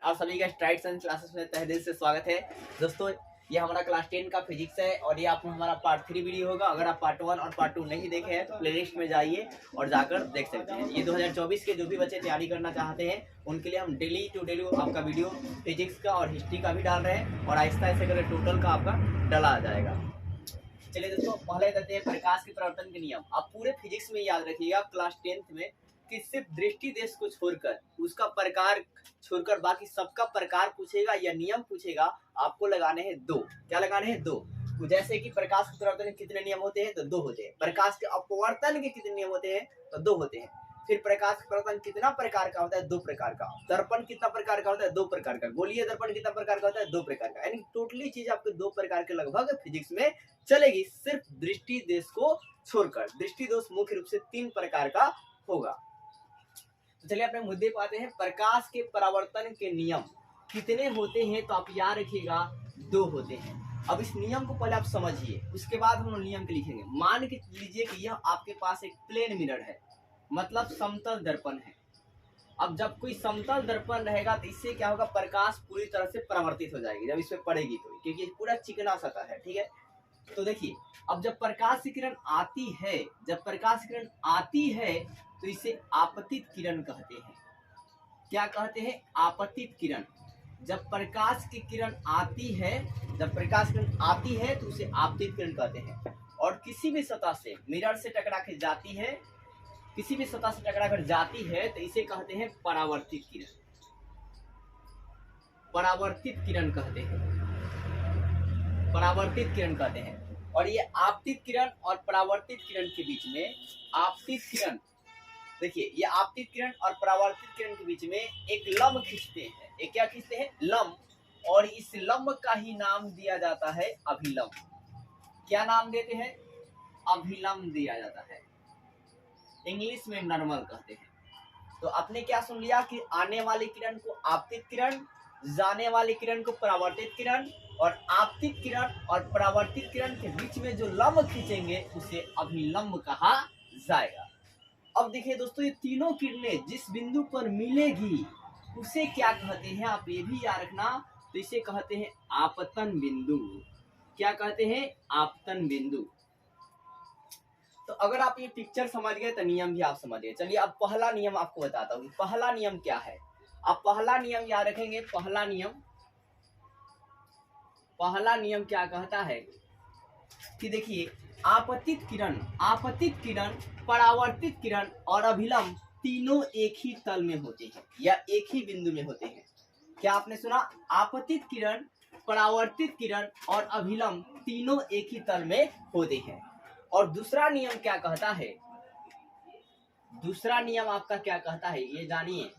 आप सभी का स्ट्राइड साइंस क्लासेस में तहे दिल से स्वागत है। दोस्तों, ये हमारा क्लास 10 का फिजिक्स है और ये आपको हमारा पार्ट 3 वीडियो होगा। अगर आप पार्ट 1 और पार्ट 2 नहीं देखे हैं तो प्लेलिस्ट में जाइए और जाकर देख सकते हैं। ये 2024 के जो भी बच्चे तैयारी करना चाहते हैं उनके लिए हम डेली टू डेली आपका वीडियो फिजिक्स का और हिस्ट्री का भी डाल रहे हैं और आहिस्ता आहिस्ता करके टोटल का आपका डला आ जाएगा। चलिए दोस्तों, पहले कहते हैं प्रकाश के परिवर्तन के नियम। आप पूरे फिजिक्स में याद रखिएगा क्लास 10th में कि सिर्फ दृष्टि देश को छोड़कर उसका प्रकार छोड़कर बाकी सबका प्रकार पूछेगा या नियम पूछेगा। आपको लगाने हैं दो। क्या लगाने हैं? दो। जैसे कि प्रकाश के परिवर्तन के कितने नियम होते हैं? तो दो होते हैं। प्रकाश के अपवर्तन के कितने नियम होते हैं? तो दो होते हैं। फिर प्रकाश का परिवर्तन कितना प्रकार का होता है? दो प्रकार का। दर्पण कितना प्रकार का होता है? दो प्रकार का। गोलीय दर्पण कितना प्रकार का होता है? दो प्रकार का। यानी टोटली चीज आपको दो प्रकार के लगभग फिजिक्स में चलेगी, सिर्फ दृष्टि देश को छोड़कर। दृष्टि दोष मुख्य रूप से तीन प्रकार का होगा। तो चलिए अपने मुद्दे पर आते हैं। प्रकाश के परावर्तन के नियम कितने होते हैं? तो आप याद रखिएगा, दो होते हैं। अब इस नियम को पहले आप समझिए, उसके बाद हम नियम के लिखेंगे। मान के लीजिए कि यह आपके पास एक प्लेन मिरर है, मतलब समतल दर्पण है। अब जब कोई समतल दर्पण रहेगा तो इससे क्या होगा? प्रकाश पूरी तरह से परावर्तित हो जाएगी जब इस पे पड़ेगी तो, क्योंकि पूरा चिकना सतह है। ठीक है, तो देखिए, अब जब प्रकाश की किरण आती है, तो इसे आपतित किरण कहते हैं। क्या कहते हैं? आपतित किरण। जब प्रकाश की किरण आती है तो उसे आपतित किरण कहते हैं। और किसी भी सतह से मिरर से टकरा के जाती है, तो इसे कहते हैं परावर्तित किरण। परावर्तित किरण कहते हैं। और ये आपतित किरण और परावर्तित किरण के बीच में देखिए, ये आपतित किरण और परावर्तित किरण के बीच में एक लंब खींचते हैं। एक क्या खींचते हैं? लंब। और इस लंब का ही नाम दिया जाता है अभिलंब। क्या नाम देते हैं? अभिलंब दिया जाता है। इंग्लिश में नॉर्मल कहते हैं। तो आपने क्या सुन लिया कि आने वाली किरण को आपतित किरण, जाने वाली किरण को परावर्तित किरण, और आपतित किरण और परावर्तित किरण के बीच में जो लंब खींचेंगे उसे अभिलंब कहा जाएगा। अब देखिए दोस्तों, ये तीनों किरणें जिस बिंदु पर मिलेगी उसे क्या कहते हैं? आप ये भी याद रखना। तो इसे कहते हैं आपतन बिंदु। क्या कहते हैं? आपतन बिंदु। तो अगर आप ये पिक्चर समझ गए तो नियम भी आप समझ गए। चलिए अब पहला नियम आपको बताता हूँ। पहला नियम क्या है? आप पहला नियम याद रखेंगे। पहला नियम क्या कहता है कि देखिए, आपतित किरण, परावर्तित किरण और अभिलंब तीनों एक ही तल में होते हैं या एक ही बिंदु में होते हैं। क्या आपने सुना? आपतित किरण, परावर्तित किरण और अभिलंब तीनों एक ही तल में होते हैं। और दूसरा नियम क्या कहता है? दूसरा नियम आपका क्या कहता है ये जानिए।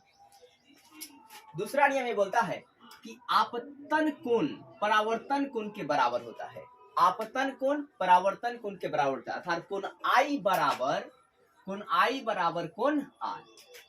दूसरा नियम ये बोलता है कि आपतन कोण परावर्तन कोण के बराबर होता है। आपतन कोण परावर्तन कोण के बराबर होता है, अर्थात कोण I बराबर कोण R।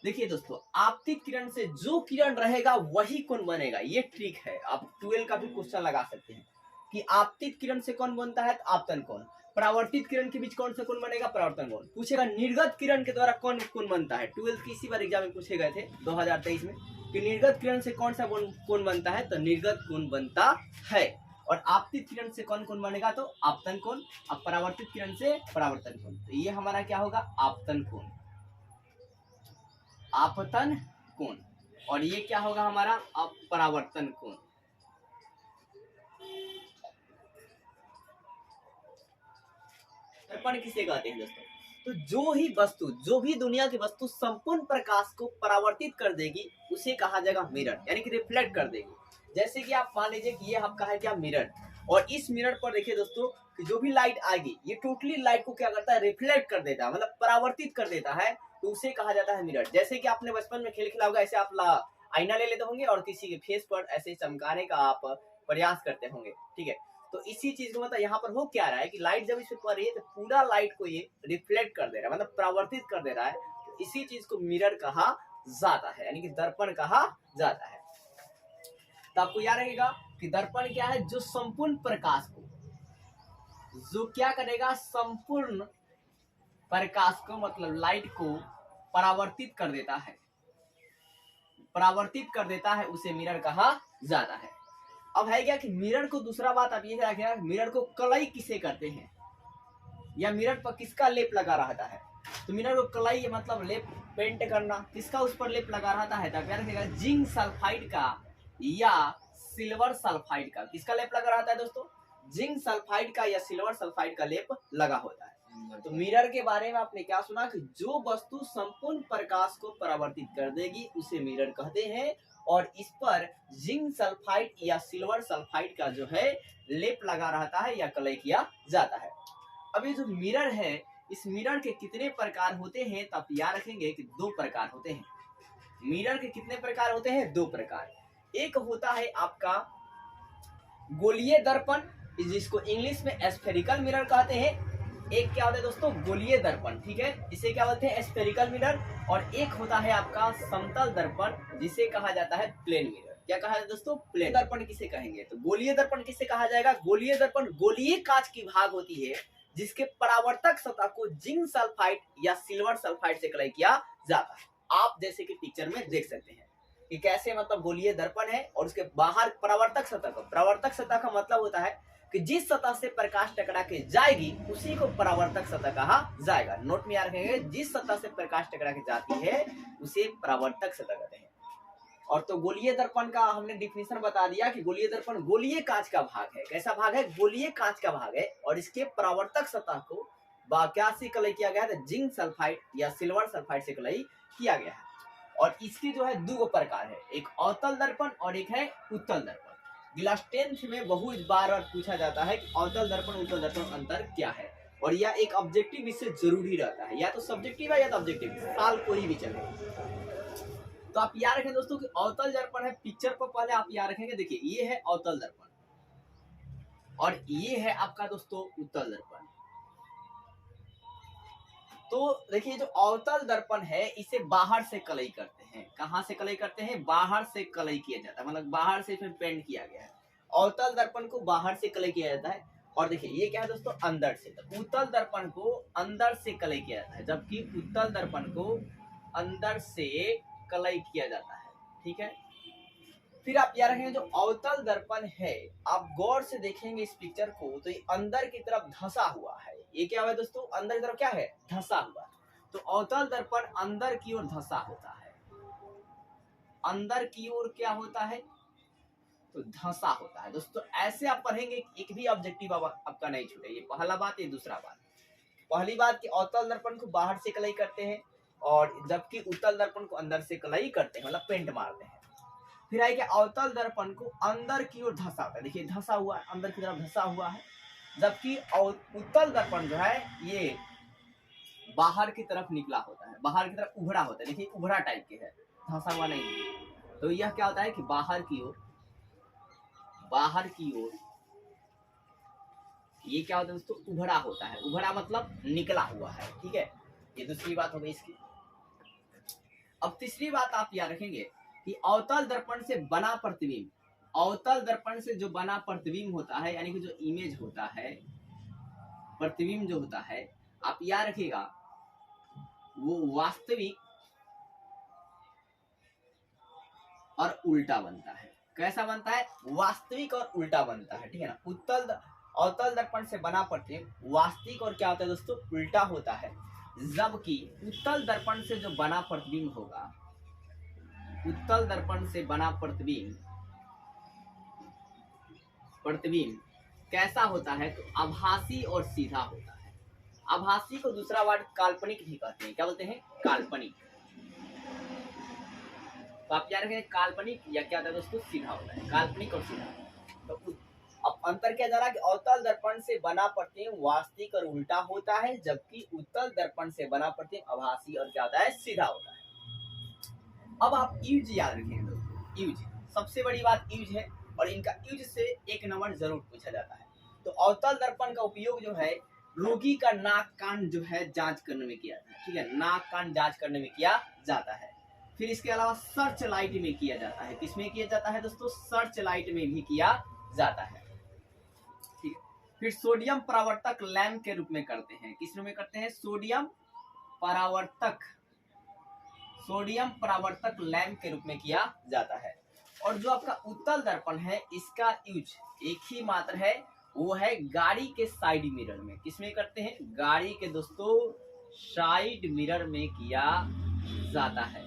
देखिए दोस्तों, आपतित किरण से जो किरण रहेगा वही कोण बनेगा। ये ट्रिक है। आप 12 का भी क्वेश्चन लगा सकते हैं कि आपतित किरण से कौन बनता है? तो आपतन कोण। परावर्तित किरण के बीच कौन सा कोण बनेगा? परावर्तन कोण। पूछेगा निर्गत किरण के द्वारा कौन कोण बनता है? 12 की इसी बार एग्जाम में पूछे गए थे 2023 में कि निर्गत किरण से कौन सा कोण बनता है? तो निर्गत कोण बनता है। और आपतित किरण से कौन कोण बनेगा? तो आपतन कोण। अब परावर्तित किरण से परावर्तन कोण। तो ये हमारा क्या होगा? आपतन कोण। और ये क्या होगा हमारा? अपरावर्तन कोण। दर्पण किसे कहते हैं दोस्तों? तो जो भी दुनिया की वस्तु संपूर्ण प्रकाश को परावर्तित कर देगी उसे कहा जाएगा मिरर, यानी कि रिफ्लेक्ट कर देगी। जैसे कि आप मान लीजिए कि ये आपका है क्या? मिरर। और इस मिरर पर देखिए दोस्तों कि जो भी लाइट आएगी ये टोटली लाइट को क्या करता है? रिफ्लेक्ट कर देता है, मतलब परावर्तित कर देता है। तो उसे कहा जाता है मिरर। जैसे कि आपने बचपन में खेल खेला होगा, ऐसे आप आईना ले लेते होंगे और किसी के फेस पर ऐसे चमकाने का आप प्रयास करते होंगे। ठीक है, तो इसी चीज को मतलब यहाँ पर हो क्या रहा है कि लाइट जब इस पे पड़ रही है तो पूरा लाइट को ये रिफ्लेक्ट कर दे रहा है, मतलब परावर्तित कर दे रहा है। तो इसी चीज को मिरर कहा जाता है, यानी कि दर्पण कहा जाता है। तो आपको याद रहेगा कि दर्पण क्या है? जो संपूर्ण प्रकाश को, जो क्या करेगा? संपूर्ण प्रकाश को, मतलब लाइट को परावर्तित कर देता है। परावर्तित कर देता है उसे मिरर कहा जाता है। अब है क्या कि मिरर को दूसरा बात आप ये रखिएगा, मिरर को कलई किसे करते हैं या मिरर पर किसका लेप लगा रहता है। तो मिरर को कलई मतलब लेप पेंट करना, किसका उस पर लेप लगा रहता है, तब रखिएगा जिंक सल्फाइड का या सिल्वर सल्फाइड का। किसका लेप लगा रहता है दोस्तों, जिंक सल्फाइड का या सिल्वर सल्फाइड का लेप लगा होता है। तो मिरर के बारे में आपने क्या सुना कि जो वस्तु संपूर्ण प्रकाश को परावर्तित कर देगी उसे मिरर कहते हैं, और इस पर जिंक सल्फाइड या सिल्वर सल्फाइड का जो है लेप लगा रहता है या कलई किया जाता है। अब ये जो मिरर है, इस मिरर के कितने प्रकार होते हैं, तो आप याद रखेंगे कि 2 प्रकार होते हैं। मिरर के कितने प्रकार होते हैं, 2 प्रकार। एक होता है आपका गोलीय दर्पण, जिसको इंग्लिश में स्फेरिकल मिरर कहते हैं। एक क्या होता है दोस्तों, गोलीय दर्पण, ठीक है, इसे क्या बोलते हैं, स्फेरिकल मिरर। और एक होता है आपका समतल दर्पण, जिसे कहा जाता है प्लेन मिरर। क्या कहा है दोस्तों, प्लेन दर्पण किसे कहेंगे, तो गोलीय दर्पण किसे कहा जाएगा। गोलीय दर्पण गोलीय कांच की भाग होती है जिसके परावर्तक सतह को जिंक सल्फाइड या सिल्वर सल्फाइड से कलई किया जाता है। आप जैसे कि पिक्चर में देख सकते हैं कि कैसे मतलब गोलीय दर्पण है और उसके बाहर परावर्तक सतह को, परावर्तक सतह का मतलब होता है कि जिस सतह से प्रकाश टकरा के जाएगी उसी को परावर्तक सतह कहा जाएगा। नोट में याद रखेंगे, जिस सतह से प्रकाश टकरा के जाती है उसे परावर्तक सतह कहते हैं। और तो गोलीय दर्पण का हमने डिफिनेशन बता दिया कि गोलीय दर्पण गोलीय कांच का भाग है। कैसा भाग है, गोलीय कांच का भाग है, और इसके परावर्तक सतह को क्या से कलई किया गया है, जिंक सल्फाइड या सिल्वर सल्फाइड से कलई किया गया है। और इसके जो है 2 प्रकार है, एक अवतल दर्पण और एक है उत्तल दर्पण। क्लास 10th में बहुत बार पूछा जाता है कि अवतल दर्पण उत्तल दर्पण अंतर क्या है, और यह एक ऑब्जेक्टिव इससे जरूरी रहता है, या तो सब्जेक्टिव है या तो ऑब्जेक्टिव, साल कोई भी चले। तो आप याद रखें दोस्तों कि अवतल दर्पण है, पिक्चर पर पहले आप याद रखेंगे, देखिए ये है अवतल दर्पण और ये है आपका दोस्तों उत्तल दर्पण। तो देखिए जो अवतल दर्पण है इसे बाहर से कलई करते हैं। कहां से कलई करते हैं, बाहर से कलई किया जाता है, मतलब बाहर से इसमें पेंट किया गया है। अवतल दर्पण को बाहर से कलई किया जाता है। और देखिए ये क्या है दोस्तों, अंदर से। तो उत्तल दर्पण को अंदर से कलई किया जाता है, जबकि उत्तल दर्पण को अंदर से कलई किया जाता है, ठीक है। फिर आप याद रखेंगे जो अवतल दर्पण है, आप गौर से देखेंगे इस पिक्चर को तो ये अंदर की तरफ धंसा हुआ है। ये क्या है दोस्तों, अंदर की तरफ क्या है, धंसा हुआ। तो अवतल दर्पण अंदर की ओर धंसा होता है, अंदर की ओर क्या होता है, तो धंसा होता है दोस्तों। ऐसे आप पढ़ेंगे, एक भी ऑब्जेक्टिव आपका नहीं छूटे। ये पहला बात, ये दूसरा बात। पहली बात कि अवतल दर्पण को बाहर से कलई करते हैं, और जबकि उत्तल दर्पण को अंदर से कलई करते हैं, मतलब पेंट मारते हैं। फिर है कि अवतल दर्पण को अंदर की ओर धंसा होता है, देखिए धंसा हुआ है, अंदर की तरफ धंसा हुआ है। जबकि उत्तल दर्पण जो है ये बाहर की तरफ निकला होता है, बाहर की तरफ उभरा होता है, देखिए उभरा टाइप के है, धंसा हुआ नहीं। तो यह क्या होता है कि बाहर की ओर, बाहर की ओर ये क्या होता है दोस्तों, उभरा होता है। उभरा मतलब निकला हुआ है, ठीक है। ये दूसरी बात हो गई इसकी। अब तीसरी बात आप याद रखेंगे कि अवतल दर्पण से बना प्रतिबिंब, अवतल दर्पण से जो बना प्रतिबिंब होता है, यानी कि जो इमेज होता है, प्रतिबिंब जो होता है, आप याद रखिएगा वो वास्तविक और उल्टा बनता है। कैसा बनता है, वास्तविक और उल्टा बनता है, ठीक है ना। अवतल दर्पण से बना प्रतिबिंब वास्तविक और क्या होता है दोस्तों, उल्टा होता है। जबकि उत्तल दर्पण से जो बना प्रतिबिंब होगा, उत्तल दर्पण से बना प्रतिबिंब कैसा होता है, तो आभासी और सीधा होता है। आभासी को दूसरा वर्ड काल्पनिक भी कहते हैं। क्या बोलते हैं, काल्पनिक। तो आप क्या रखेंगे, काल्पनिक या क्या होता है दोस्तों, सीधा होता है, काल्पनिक और सीधा। तो अब अंतर क्या जा रहा है कि अवतल दर्पण से बना प्रतिबिंब वास्तविक और उल्टा होता है, जबकि उत्तल दर्पण से बना प्रतिबिंब आभासी और क्या होता है, सीधा होता है। अब आप यूज याद रखेंगे दोस्तों, यूज सबसे बड़ी बात यूज है, और इनका यूज से 1 नंबर जरूर पूछा जाता है। तो अवतल दर्पण का उपयोग जो है रोगी का नाक कान जो है जांच करने में किया जाता है, ठीक है, नाक कान जांच करने में किया जाता है। फिर इसके अलावा सर्च लाइट में किया जाता है। किसमें किया जाता है दोस्तों, सर्च लाइट में भी किया जाता है, ठीक है। फिर सोडियम परावर्तक लैंप के रूप में करते हैं। किस रूप में करते हैं, सोडियम परावर्तक, सोडियम परावर्तक लैंप के रूप में किया जाता है। और जो आपका उत्तल दर्पण है इसका यूज एक ही मात्र है, वो है गाड़ी के साइड मिरर में। किसमें करते हैं? गाड़ी के दोस्तों साइड मिरर में किया जाता है।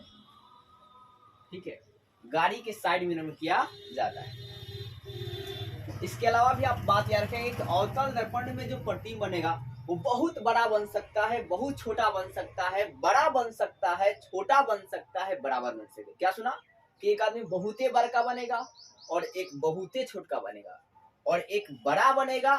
ठीक है, गाड़ी के साइड मिरर में किया जाता है। इसके अलावा भी आप बात याद रखेंगे कि अवतल दर्पण में जो प्रतिबिंब बनेगा वो बहुत बड़ा बन सकता है, बहुत छोटा बन सकता है, बड़ा बन सकता है, छोटा बन सकता है, बराबर बन सकता है। क्या सुना कि एक आदमी बहुते बड़का बनेगा और एक बहुते छोटा बनेगा, और एक बड़ा बनेगा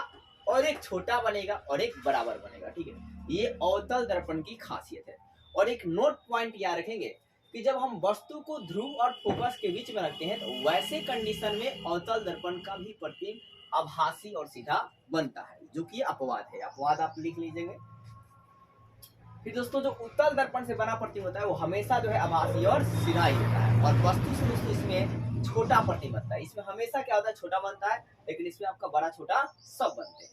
और एक छोटा बनेगा और एक बराबर बनेगा। ठीक है, ये अवतल दर्पण की खासियत है। और एक नोट पॉइंट याद रखेंगे कि जब हम वस्तु को ध्रुव और फोकस के बीच में रखते हैं तो वैसे कंडीशन में अवतल दर्पण का भी प्रतिबिंब आभासी और सीधा बनता है, जो कि अपवाद है। अपवाद आप लिख लीजिएंगे। फिर दोस्तों जो उत्तल दर्पण से बना प्रतिबिंब होता है वो हमेशा जो है आभासी और सीधा ही होता है, और वस्तु से दोस्तों इसमें छोटा प्रतिबिंब बनता है। इसमें हमेशा क्या होता है? छोटा बनता है, लेकिन इसमें आपका बड़ा छोटा सब बनते हैं।